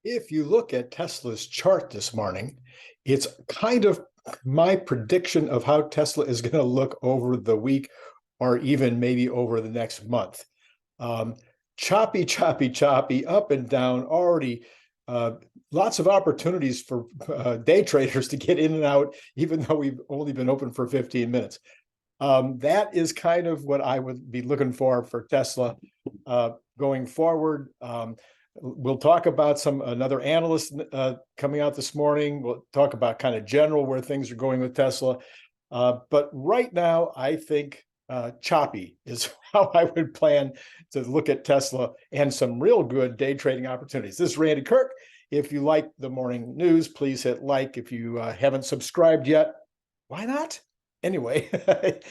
If you look at Tesla's chart this morning, it's kind of my prediction of how Tesla is going to look over the week or even maybe over the next month. Um, Choppy, choppy, choppy, up and down, already uh, lots of opportunities for day traders to get in and out, even though we've only been open for 15 minutes. That is kind of what I would be looking for Tesla going forward. We'll talk about another analyst coming out this morning. We'll talk about kind of general where things are going with Tesla. But right now, I think choppy is how I would plan to look at Tesla and some real good day trading opportunities. This is Randy Kirk. If you like the morning news, please hit like. If you haven't subscribed yet, why not? Anyway,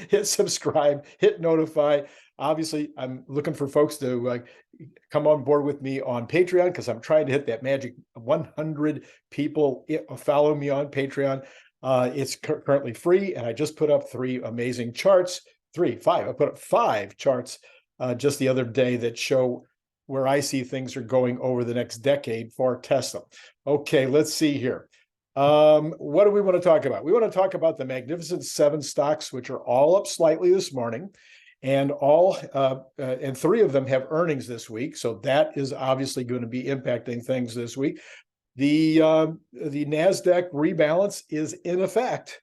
hit subscribe, hit notify. Obviously, I'm looking for folks to come on board with me on Patreon because I'm trying to hit that magic 100 people follow me on Patreon. It's currently free, and I just put up three amazing charts. I put up 5 charts just the other day that show where I see things are going over the next decade for Tesla. Okay, let's see here. What do we want to talk about? We want to talk about the Magnificent Seven stocks, which are all up slightly this morning, and and 3 of them have earnings this week. So that is obviously going to be impacting things this week. The Nasdaq rebalance is in effect.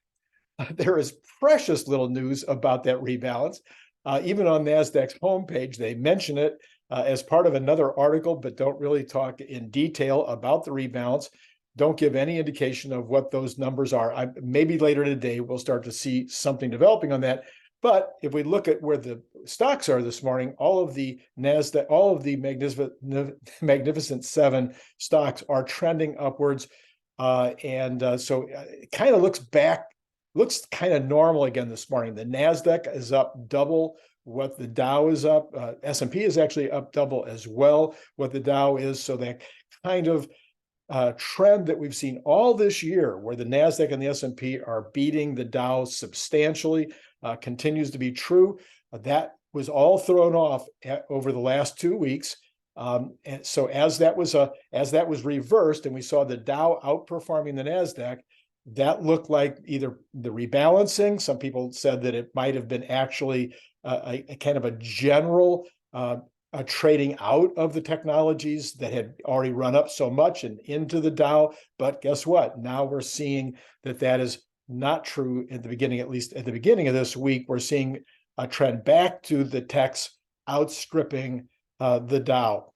There is precious little news about that rebalance. Even on Nasdaq's homepage, they mention it as part of another article, but don't really talk in detail about the rebalance. Don't give any indication of what those numbers are. Maybe later today, we'll start to see something developing on that. But if we look at where the stocks are this morning, all of the Nasdaq, all of the Magnificent Seven stocks are trending upwards. So it kind of looks kind of normal again this morning. The Nasdaq is up double what the Dow is up. S&P is actually up double as well what the Dow is. So that kind of trend that we've seen all this year, where the Nasdaq and the S&P are beating the Dow substantially, continues to be true. That was all thrown off over the last 2 weeks. And so as that was reversed, and we saw the Dow outperforming the Nasdaq, that looked like either the rebalancing. Some people said that it might have been actually a kind of a general a trading out of the technologies that had already run up so much and into the Dow. But guess what? Now we're seeing that is not true at the beginning, at least at the beginning of this week. We're seeing a trend back to the techs outstripping the Dow.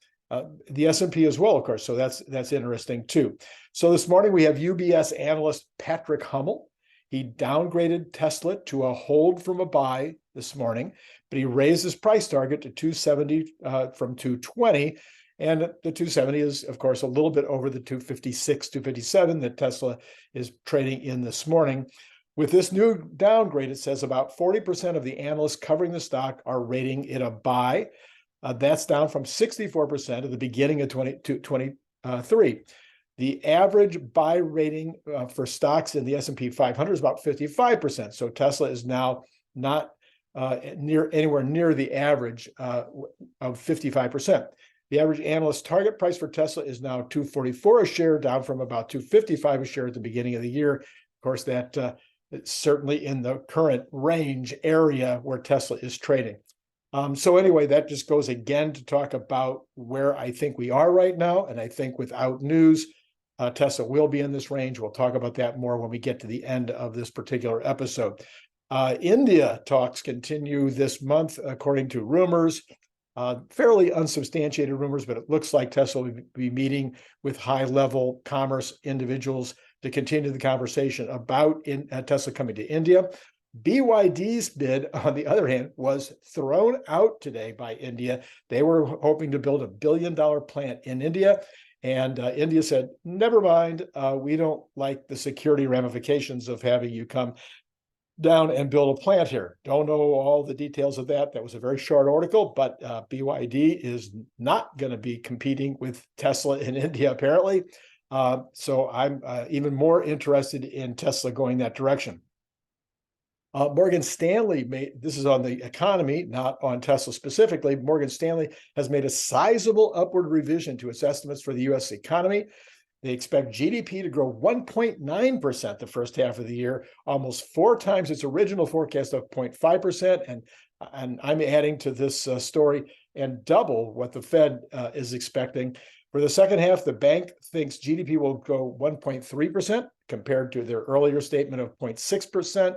The S&P as well, of course. So that's interesting too. So this morning we have UBS analyst Patrick Hummel. He downgraded Tesla to a hold from a buy this morning, but he raised his price target to 270 from 220. And the 270 is, of course, a little bit over the 256, 257 that Tesla is trading in this morning. With this new downgrade, it says about 40% of the analysts covering the stock are rating it a buy. That's down from 64% at the beginning of 2023. The average buy rating for stocks in the S&P 500 is about 55%. So Tesla is now not anywhere near the average of 55%. The average analyst target price for Tesla is now $244 a share, down from about $255 a share at the beginning of the year. Of course, that it's certainly in the current range area where Tesla is trading. So anyway, that just goes again to talk about where I think we are right now. And I think without news, Tesla will be in this range. We'll talk about that more when we get to the end of this particular episode. India talks continue this month, according to rumors, fairly unsubstantiated rumors, but it looks like Tesla will be meeting with high-level commerce individuals to continue the conversation about Tesla coming to India. BYD's bid, on the other hand, was thrown out today by India. They were hoping to build $1 billion plant in India. And India said, never mind, we don't like the security ramifications of having you come down and build a plant here. Don't know all the details of that. That was a very short article, but BYD is not going to be competing with Tesla in India, apparently. So I'm even more interested in Tesla going that direction. Morgan Stanley this is on the economy, not on Tesla specifically. Morgan Stanley has made a sizable upward revision to its estimates for the US economy. They expect GDP to grow 1.9% the first half of the year, almost 4 times its original forecast of 0.5%. And I'm adding to this story and double what the Fed is expecting. For the second half, the bank thinks GDP will grow 1.3% compared to their earlier statement of 0.6%.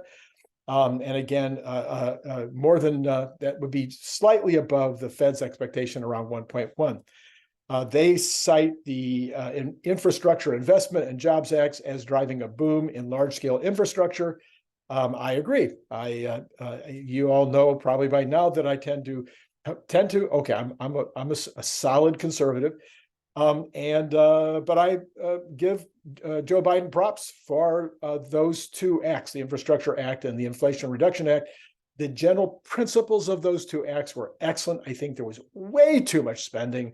And again, more than that would be slightly above the Fed's expectation around 1.1. They cite the Infrastructure Investment and Jobs Act as driving a boom in large-scale infrastructure. I agree. You all know probably by now that I tend to. Okay, I'm a solid conservative. But I give Joe Biden props for those two acts, the Infrastructure Act and the Inflation Reduction Act. The general principles of those two acts were excellent. I think there was way too much spending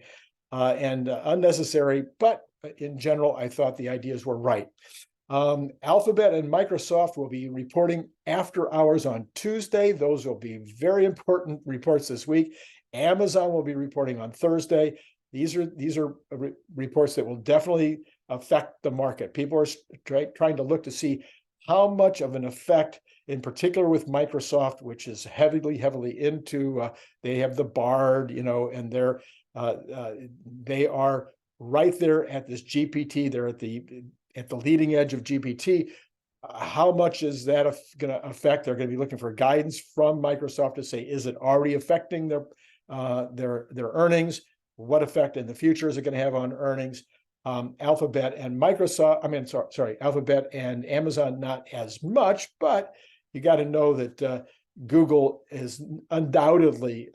and unnecessary, but in general, I thought the ideas were right. Alphabet and Microsoft will be reporting after hours on Tuesday. Those will be very important reports this week. Amazon will be reporting on Thursday. These are reports that will definitely affect the market. People are trying to look to see how much of an effect, in particular with Microsoft, which is heavily into, they have the Bard, and they are right there at this GPT. They're at the leading edge of GPT. How much is that going to affect? They're going to be looking for guidance from Microsoft to say, is it already affecting their earnings? What effect in the future is it going to have on earnings? Alphabet and Alphabet and Amazon, not as much, but you got to know that Google is undoubtedly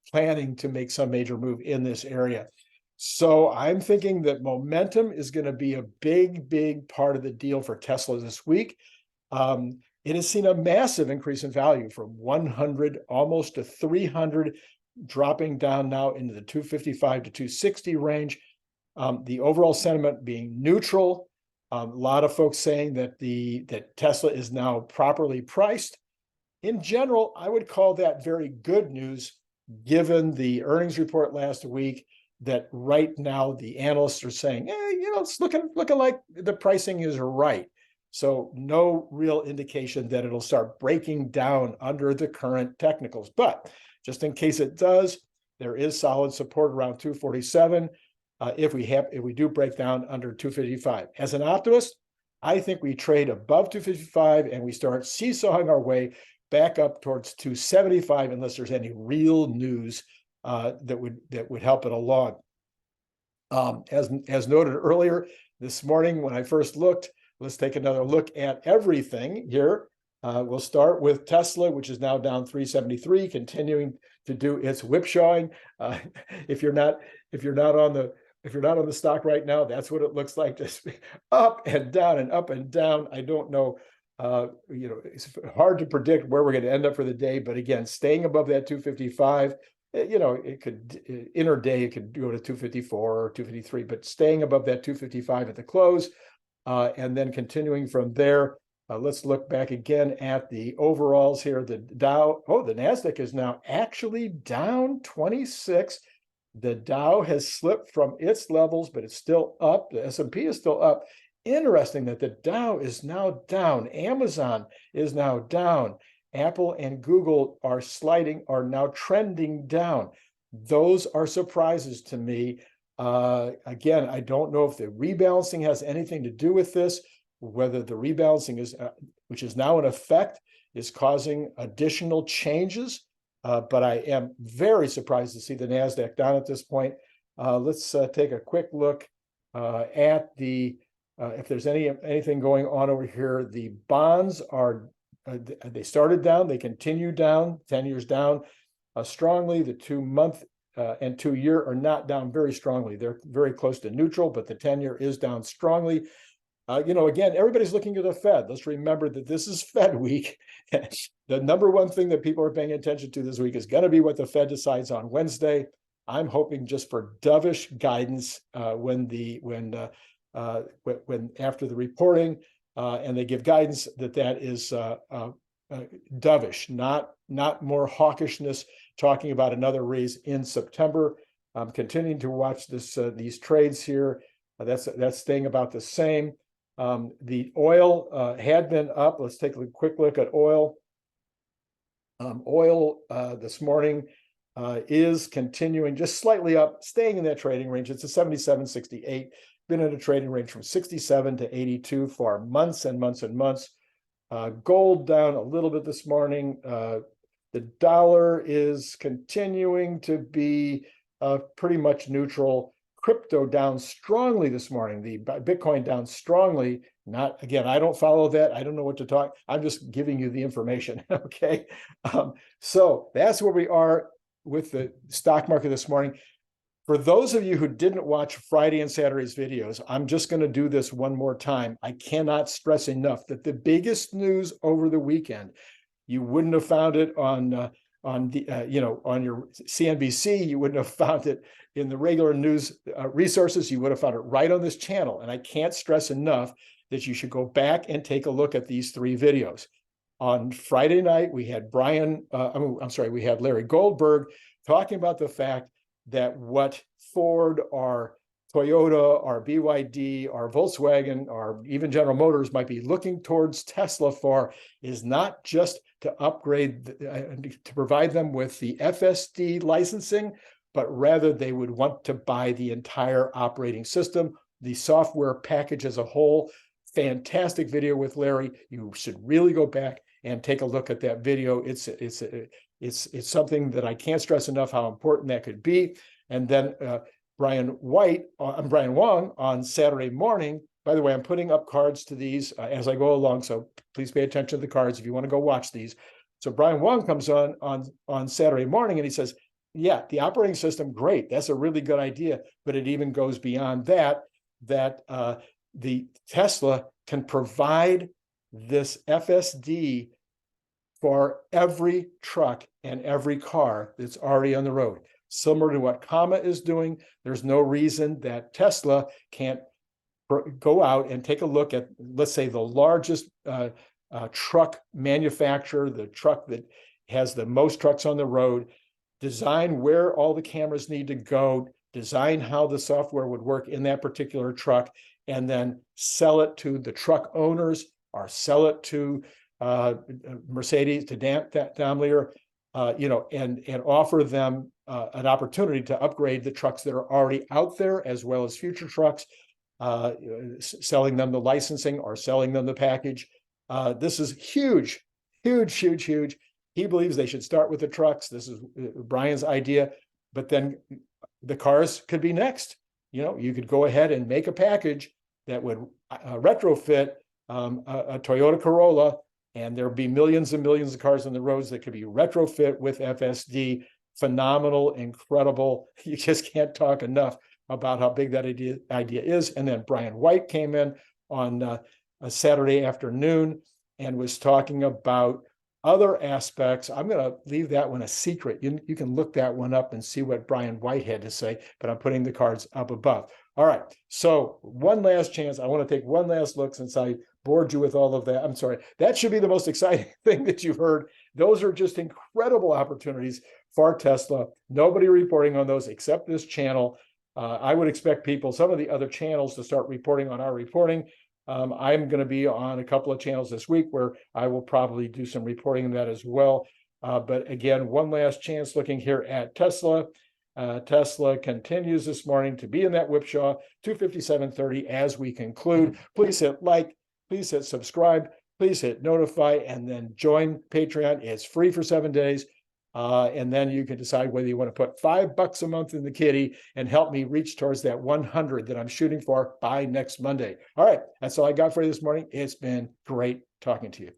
planning to make some major move in this area. So I'm thinking that momentum is going to be a big part of the deal for Tesla this week. It has seen a massive increase in value from 100 almost to 300, dropping down now into the 255 to 260 range. The overall sentiment being neutral. A lot of folks saying that Tesla is now properly priced. In general, I would call that very good news, given the earnings report last week, that right now the analysts are saying, it's looking like the pricing is right. So no real indication that it'll start breaking down under the current technicals. But just in case it does, there is solid support around 247 if we do break down under 255. As an optimist, I think we trade above 255 and we start seesawing our way back up towards 275 unless there's any real news that would help it along. As noted earlier this morning when I first looked, let's take another look at everything here. We'll start with Tesla, which is now down 373, continuing to do its whipshawing. If you're not on the stock right now, that's what it looks like, just up and down and up and down. I don't know. It's hard to predict where we're going to end up for the day, but again, staying above that 255. It could intraday, it could go to 254 or 253, but staying above that 255 at the close, and then continuing from there. Let's look back again at the overalls here. The Dow, the Nasdaq is now actually down 26. The Dow has slipped from its levels, but it's still up. The S&P is still up. Interesting that the Dow is now down. Amazon is now down. Apple and Google are now trending down. Those are surprises to me. Again, I don't know if the rebalancing has anything to do with this, whether the rebalancing which is now in effect, is causing additional changes. But I am very surprised to see the Nasdaq down at this point. Let's take a quick look at if there's anything going on over here. The bonds are. They started down, they continue down, 10 years down strongly. The 2-month and 2-year are not down very strongly. They're very close to neutral, but the 10-year is down strongly. Again, everybody's looking at the Fed. Let's remember that this is Fed week. The number one thing that people are paying attention to this week is going to be what the Fed decides on Wednesday. I'm hoping just for dovish guidance when after the reporting, and they give guidance that is dovish, not more hawkishness, talking about another raise in September. I'm continuing to watch these trades here. That's staying about the same. The oil had been up. Let's take a quick look at oil. Oil this morning is continuing just slightly up, staying in that trading range. It's a 77.68. Been in a trading range from 67 to 82 for months and months and months. Gold down a little bit this morning. The dollar is continuing to be pretty much neutral. Crypto down strongly this morning. The Bitcoin down strongly. Not again, I don't follow that. I don't know what to talk. I'm just giving you the information. Okay. So that's where we are with the stock market this morning. For those of you who didn't watch Friday and Saturday's videos, I'm just going to do this one more time. I cannot stress enough that the biggest news over the weekend, you wouldn't have found it on your CNBC. You wouldn't have found it in the regular news resources. You would have found it right on this channel. And I can't stress enough that you should go back and take a look at these three videos. On Friday night, we had we had Larry Goldberg talking about the fact that what Ford or Toyota or BYD or Volkswagen or even General Motors might be looking towards Tesla for is not just to upgrade, to provide them with the FSD licensing, but rather they would want to buy the entire operating system, the software package as a whole. Fantastic video with Larry. You should really go back and take a look at that video. It's something that I can't stress enough how important that could be. And then Brian Wang on Saturday morning. By the way, I'm putting up cards to these as I go along, so please pay attention to the cards if you want to go watch these. So Brian Wang comes on Saturday morning and he says, yeah, the operating system, great. That's a really good idea. But it even goes beyond that, the Tesla can provide this FSD for every truck and every car that's already on the road. Similar to what Comma is doing, there's no reason that Tesla can't go out and take a look at, let's say, the largest truck manufacturer, the truck that has the most trucks on the road, design where all the cameras need to go, design how the software would work in that particular truck, and then sell it to the truck owners or sell it to Mercedes, to Daimler, and offer them an opportunity to upgrade the trucks that are already out there, as well as future trucks, selling them the licensing or selling them the package. This is huge, huge, huge, huge. He believes they should start with the trucks. This is Brian's idea, but then the cars could be next. You could go ahead and make a package that would retrofit a Toyota Corolla, and there'll be millions and millions of cars on the roads that could be retrofit with FSD. Phenomenal, incredible. You just can't talk enough about how big that idea is. And then Brian White came in on a Saturday afternoon and was talking about other aspects. I'm going to leave that one a secret. You can look that one up and see what Brian White had to say, but I'm putting the cards up above. All right. So one last chance. I want to take one last look since I bored you with all of that. I'm sorry. That should be the most exciting thing that you've heard. Those are just incredible opportunities for Tesla. Nobody reporting on those except this channel. I would expect some of the other channels to start reporting on our reporting. I'm going to be on a couple of channels this week where I will probably do some reporting on that as well. But again, one last chance looking here at Tesla. Tesla continues this morning to be in that whipsaw, 257.30 as we conclude. Please hit like, please hit subscribe, please hit notify, and then join Patreon. It's free for 7 days. And then you can decide whether you want to put $5 a month in the kitty and help me reach towards that 100 that I'm shooting for by next Monday. All right. That's all I got for you this morning. It's been great talking to you.